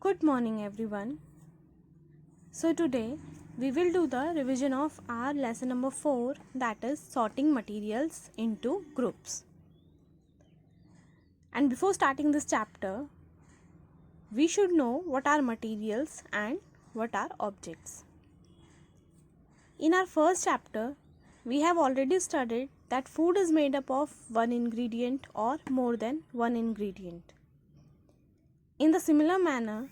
Good morning everyone. So today we will do the revision of our lesson number 4, that is sorting materials into groups. And before starting this chapter, we should know what are materials and what are objects. In our first chapter, we have already studied that food is made up of one ingredient or more than one ingredient. In the similar manner,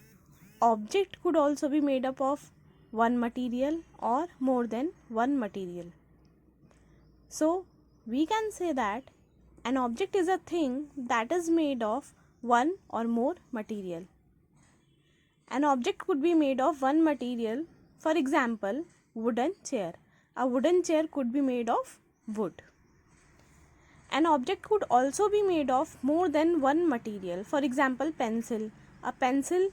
object could also be made up of one material or more than one material. So, we can say that an object is a thing that is made of one or more material. An object could be made of one material, for example, wooden chair. A wooden chair could be made of wood. An object could also be made of more than one material, for example, pencil. A pencil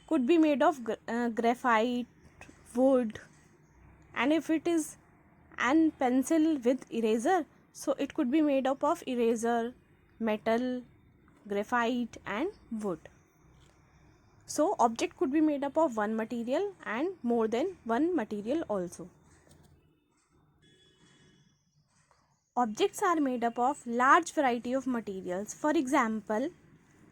could be made of graphite, wood, and if it is an pencil with eraser, so it could be made up of eraser, metal, graphite and wood. So object could be made up of one material and more than one material also. Objects are made up of large variety of materials. For example,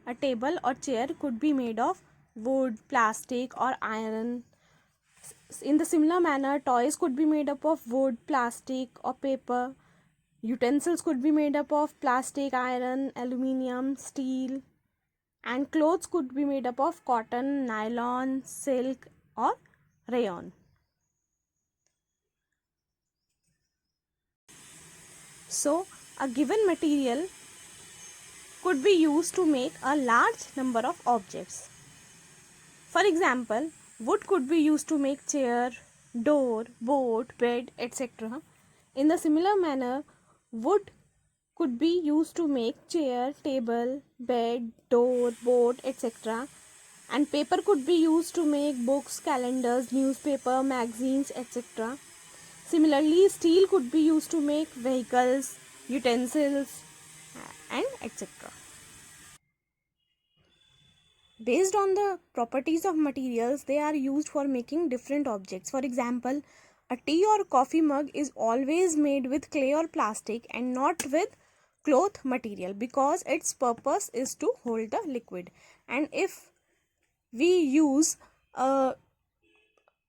a table or chair could be made of wood, plastic or iron. In the similar manner, toys could be made up of wood, plastic or paper. Utensils could be made up of plastic, iron, aluminium, steel. And clothes could be made up of cotton, nylon, silk or rayon. So, a given material could be used to make a large number of objects. For example, wood could be used to make chair, door, boat, bed, etc. In the similar manner, wood could be used to make chair, table, bed, door, boat, etc. And paper could be used to make books, calendars, newspaper, magazines, etc. Similarly, steel could be used to make vehicles, utensils, and etc. Based on the properties of materials, they are used for making different objects. For example, a tea or coffee mug is always made with clay or plastic and not with cloth material because its purpose is to hold the liquid. And if we use a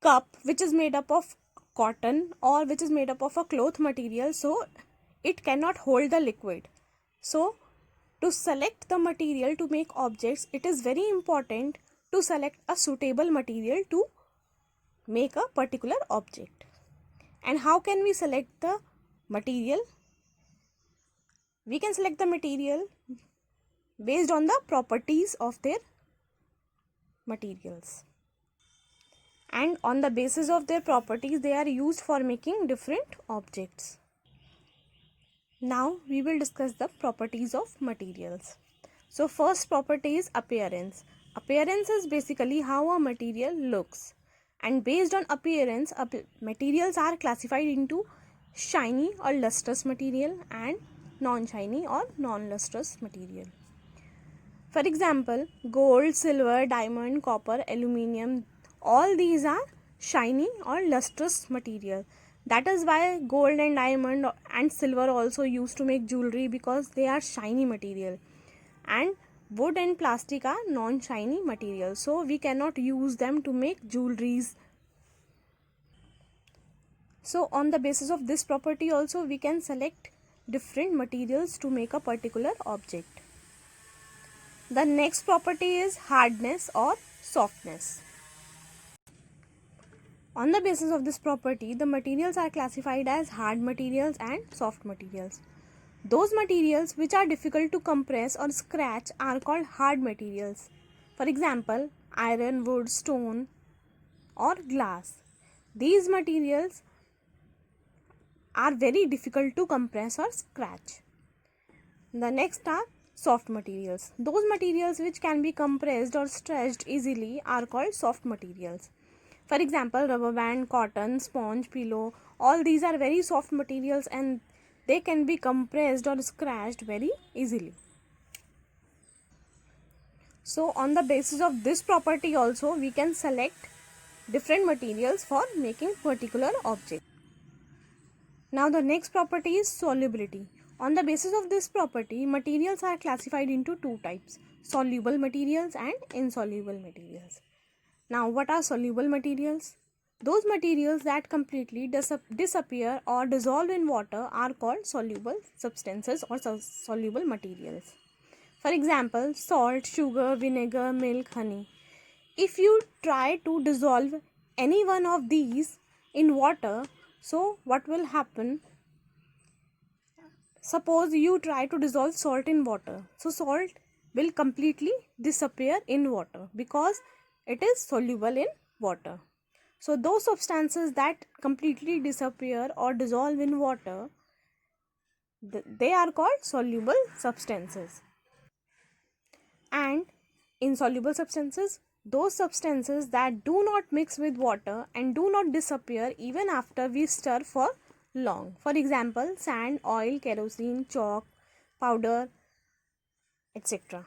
cup which is made up of cotton or which is made up of a cloth material, so it cannot hold the liquid. So to select the material to make objects, it is very important to select a suitable material to make a particular object. And how can we select the material? We can select the material based on the properties of their materials. And on the basis of their properties, they are used for making different objects. Now we will discuss the properties of materials. So first property is appearance. Appearance is basically how a material looks. And based on appearance, materials are classified into shiny or lustrous material and non-shiny or non-lustrous material. For example, gold, silver, diamond, copper, aluminium, all these are shiny or lustrous material. That is why gold and diamond and silver also used to make jewelry, because they are shiny material. And wood and plastic are non-shiny material, so we cannot use them to make jewelries. So on the basis of this property also, we can select different materials to make a particular object. The next property is hardness or softness. On the basis of this property, the materials are classified as hard materials and soft materials. Those materials which are difficult to compress or scratch are called hard materials. For example, iron, wood, stone or glass. These materials are very difficult to compress or scratch. The next are soft materials. Those materials which can be compressed or stretched easily are called soft materials. For example, rubber band, cotton, sponge, pillow, all these are very soft materials and they can be compressed or scratched very easily. So on the basis of this property also we can select different materials for making particular object. Now the next property is solubility. On the basis of this property, materials are classified into two types: soluble materials and insoluble materials. Now what are soluble materials? Those materials that completely disappear or dissolve in water are called soluble substances or soluble materials. For example, salt, sugar, vinegar, milk, honey. If you try to dissolve any one of these in water, so what will happen? Suppose you try to dissolve salt in water. So salt will completely disappear in water because it is soluble in water. So those substances that completely disappear or dissolve in water, they are called soluble substances. And insoluble substances, those substances that do not mix with water and do not disappear even after we stir for long. For example, sand, oil, kerosene, chalk, powder, etc.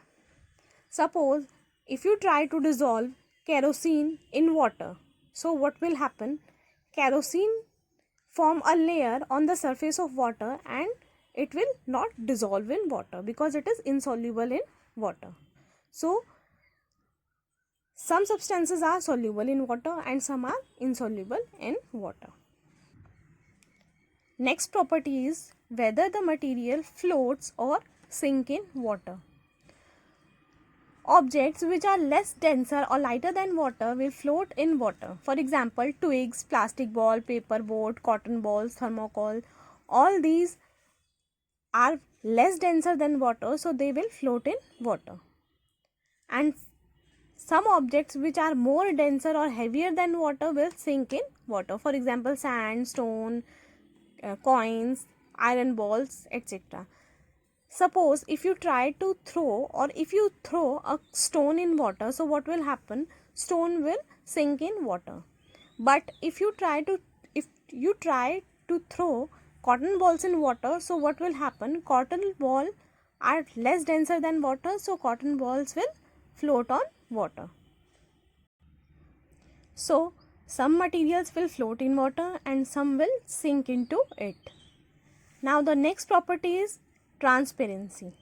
Suppose if you try to dissolve kerosene in water, so what will happen? Kerosene form a layer on the surface of water and it will not dissolve in water because it is insoluble in water. So some substances are soluble in water and some are insoluble in water. Next property is whether the material floats or sink in water. Objects which are less denser or lighter than water will float in water. For example, twigs, plastic ball, paper boat, cotton balls, thermocol, all these are less denser than water, so they will float in water. And some objects which are more denser or heavier than water will sink in water. For example, sand, stone, coins, iron balls, etc. Suppose if you try to throw or if you throw a stone in water, so what will happen? Stone will sink in water. But if you try to throw cotton balls in water, so what will happen? Cotton ball are less denser than water, so cotton balls will float on water. So some materials will float in water and some will sink into it. Now the next property is transparency.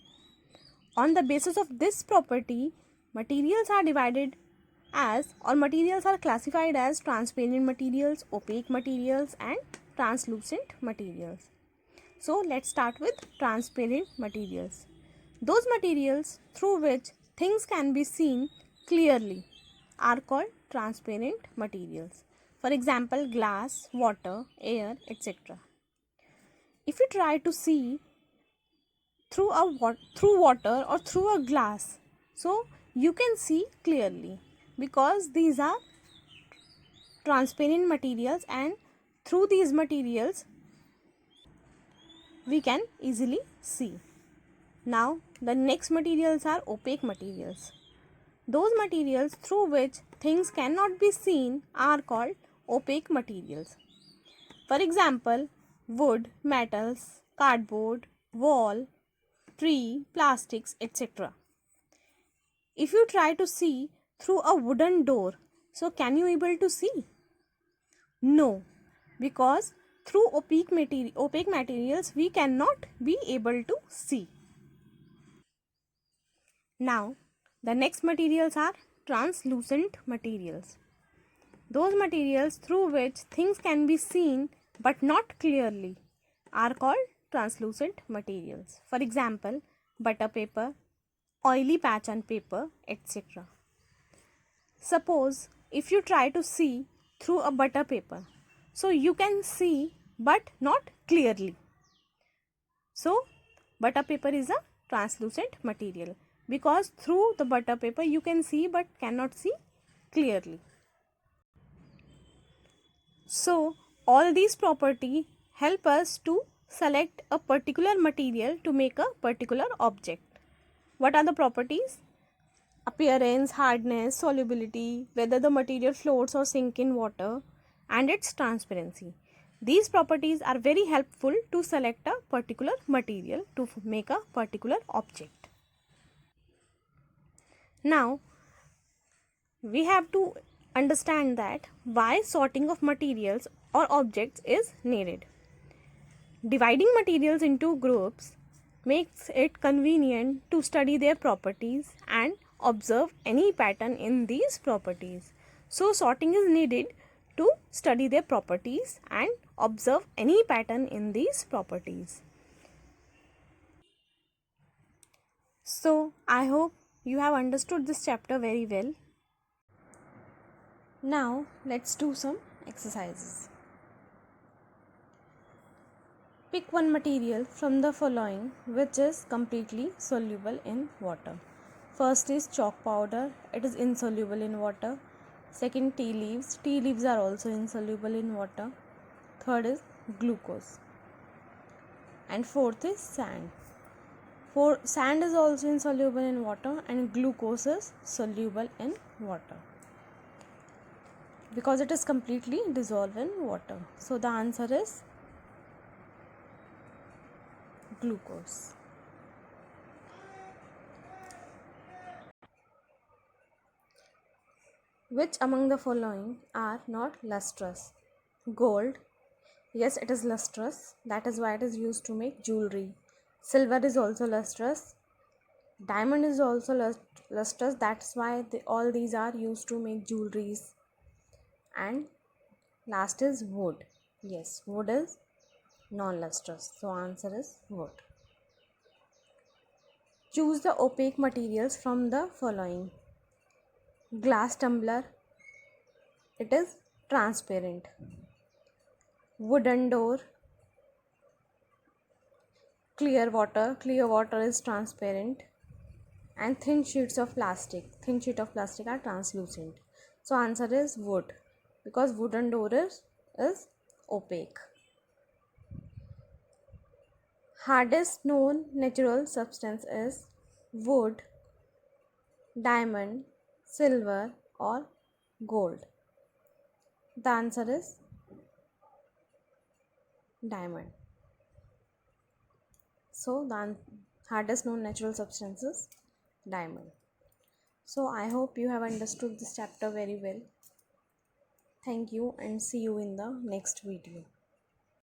On the basis of this property, materials are classified as transparent materials, opaque materials and translucent materials. So let's start with transparent materials. Those materials through which things can be seen clearly are called transparent materials. For example, glass, water, air, etc. If you try to see through water or through a glass, so you can see clearly because these are transparent materials and through these materials we can easily see. Now the next materials are opaque materials. Those materials through which things cannot be seen are called opaque materials. For example, wood, metals, cardboard, wall, tree, plastics, etc. If you try to see through a wooden door, so can you able to see? No, because through opaque materials we cannot be able to see. Now, the next materials are translucent materials. Those materials through which things can be seen but not clearly are called translucent materials. For example, butter paper, oily patch on paper, etc. Suppose if you try to see through a butter paper, so you can see but not clearly. So butter paper is a translucent material because through the butter paper you can see but cannot see clearly. So all these properties help us to select a particular material to make a particular object. What are the properties? Appearance, hardness, solubility, whether the material floats or sinks in water, and its transparency. These properties are very helpful to select a particular material to make a particular object. Now we have to understand that why sorting of materials or objects is needed. Dividing materials into groups makes it convenient to study their properties and observe any pattern in these properties. So, sorting is needed to study their properties and observe any pattern in these properties. So, I hope you have understood this chapter very well. Now, let's do some exercises. Pick one material from the following which is completely soluble in water. First is chalk powder, it is insoluble in water. Second, tea leaves. Tea leaves are also insoluble in water. Third is glucose. And fourth is sand. Sand is also insoluble in water and glucose is soluble in water because it is completely dissolved in water. So the answer is glucose. Which among the following are not lustrous? Gold. Yes, it is lustrous. That is why it is used to make jewelry. Silver is also lustrous. Diamond is also lustrous. That's why all these are used to make jewelries. And last is wood. Yes, wood is non-lustrous. So answer is wood. Choose the opaque materials from the following. Glass tumbler, it is transparent. Wooden door, clear water is transparent. And thin sheet of plastic are translucent. So answer is wood because wooden door is opaque. Hardest known natural substance is wood, diamond, silver or gold. The answer is diamond. So the hardest known natural substance is diamond. So I hope you have understood this chapter very well. Thank you and see you in the next video.